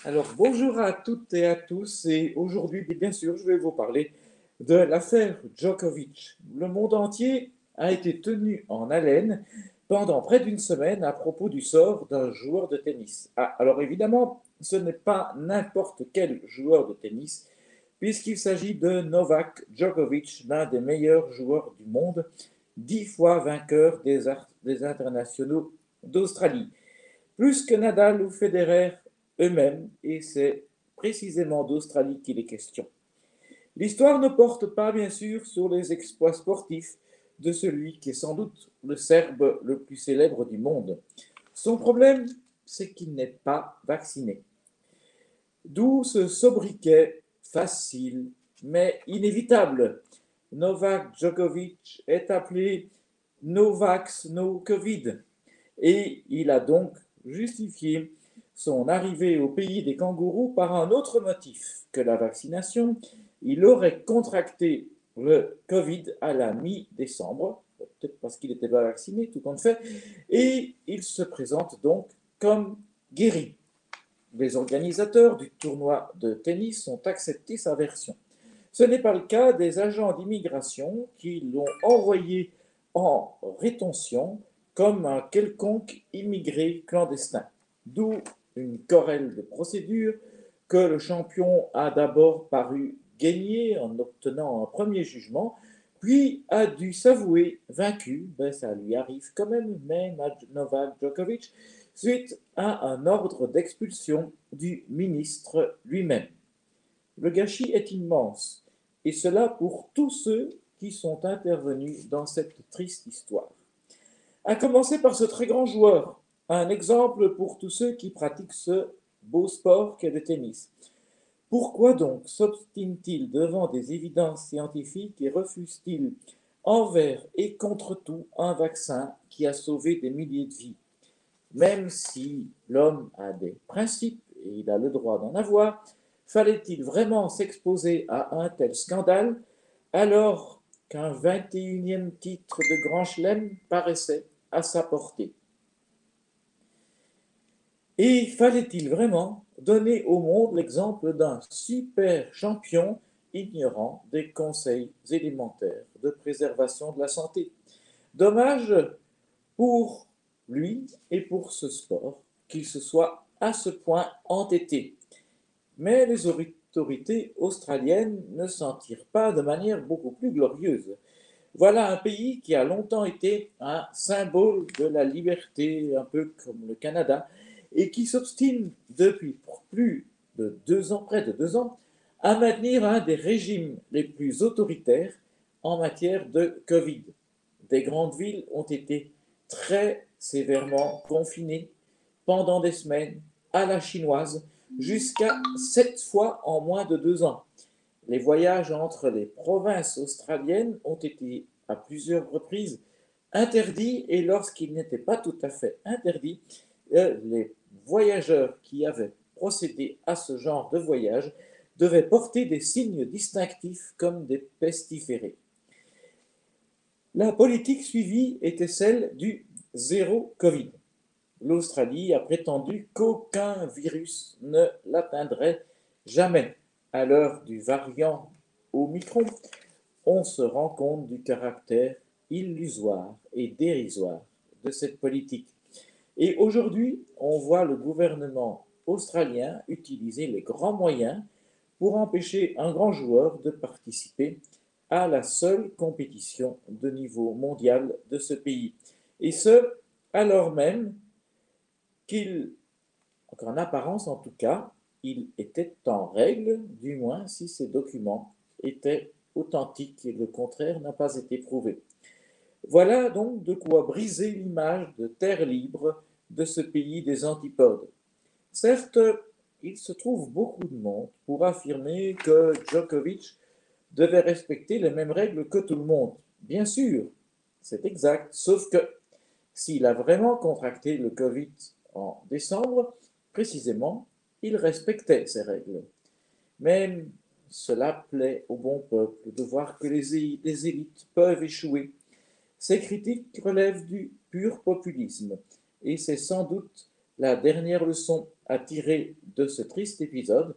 Alors, bonjour à toutes et à tous, et aujourd'hui, bien sûr, je vais vous parler de l'affaire Djokovic. Le monde entier a été tenu en haleine pendant près d'une semaine à propos du sort d'un joueur de tennis. Ah, alors évidemment, ce n'est pas n'importe quel joueur de tennis, puisqu'il s'agit de Novak Djokovic, l'un des meilleurs joueurs du monde, 10 fois vainqueur des internationaux d'Australie. Plus que Nadal ou Federer eux-mêmes, et c'est précisément d'Australie qu'il est question. L'histoire ne porte pas, bien sûr, sur les exploits sportifs de celui qui est sans doute le Serbe le plus célèbre du monde. Son problème, c'est qu'il n'est pas vacciné. D'où ce sobriquet facile, mais inévitable. Novak Djokovic est appelé Novax No Covid, et il a donc justifié son arrivée au pays des kangourous par un autre motif que la vaccination. Il aurait contracté le Covid à la mi-décembre, peut-être parce qu'il n'était pas vacciné, tout compte fait, et il se présente donc comme guéri. Les organisateurs du tournoi de tennis ont accepté sa version. Ce n'est pas le cas des agents d'immigration qui l'ont envoyé en rétention comme un quelconque immigré clandestin. D'où une querelle de procédure que le champion a d'abord paru gagner en obtenant un premier jugement, puis a dû s'avouer vaincu, ben ça lui arrive quand même à Novak Djokovic, suite à un ordre d'expulsion du ministre lui-même. Le gâchis est immense, et cela pour tous ceux qui sont intervenus dans cette triste histoire. À commencer par ce très grand joueur, un exemple pour tous ceux qui pratiquent ce beau sport qu'est le tennis. Pourquoi donc s'obstine-t-il devant des évidences scientifiques et refuse-t-il envers et contre tout un vaccin qui a sauvé des milliers de vies? Même si l'homme a des principes et il a le droit d'en avoir, fallait-il vraiment s'exposer à un tel scandale alors qu'un 21e titre de Grand Chelem paraissait à sa portée? Et fallait-il vraiment donner au monde l'exemple d'un super champion ignorant des conseils élémentaires de préservation de la santé? Dommage pour lui et pour ce sport qu'il se soit à ce point entêté. Mais les autorités australiennes ne s'en tirent pas de manière beaucoup plus glorieuse. Voilà un pays qui a longtemps été un symbole de la liberté, un peu comme le Canada, et qui s'obstine depuis plus de 2 ans, près de 2 ans, à maintenir un des régimes les plus autoritaires en matière de Covid. Des grandes villes ont été très sévèrement confinées pendant des semaines à la chinoise, jusqu'à 7 fois en moins de 2 ans. Les voyages entre les provinces australiennes ont été à plusieurs reprises interdits, et lorsqu'ils n'étaient pas tout à fait interdits, les voyageurs qui avaient procédé à ce genre de voyage devaient porter des signes distinctifs comme des pestiférés. La politique suivie était celle du zéro Covid. L'Australie a prétendu qu'aucun virus ne l'atteindrait jamais. À l'heure du variant Omicron, on se rend compte du caractère illusoire et dérisoire de cette politique. Et aujourd'hui, on voit le gouvernement australien utiliser les grands moyens pour empêcher un grand joueur de participer à la seule compétition de niveau mondial de ce pays. Et ce, alors même qu'il, en apparence en tout cas, il était en règle, du moins si ces documents étaient authentiques et le contraire n'a pas été prouvé. Voilà donc de quoi briser l'image de terre libre de ce pays des antipodes. Certes, il se trouve beaucoup de monde pour affirmer que Djokovic devait respecter les mêmes règles que tout le monde. Bien sûr, c'est exact, sauf que s'il a vraiment contracté le Covid en décembre, précisément, il respectait ces règles. Mais cela plaît au bon peuple de voir que les élites peuvent échouer. Ces critiques relèvent du pur populisme, et c'est sans doute la dernière leçon à tirer de ce triste épisode.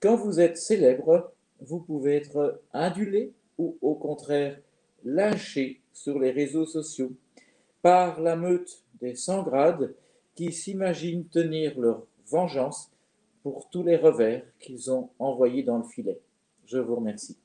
Quand vous êtes célèbre, vous pouvez être adulé ou au contraire lynché sur les réseaux sociaux par la meute des sans-grades qui s'imaginent tenir leur vengeance pour tous les revers qu'ils ont envoyés dans le filet. Je vous remercie.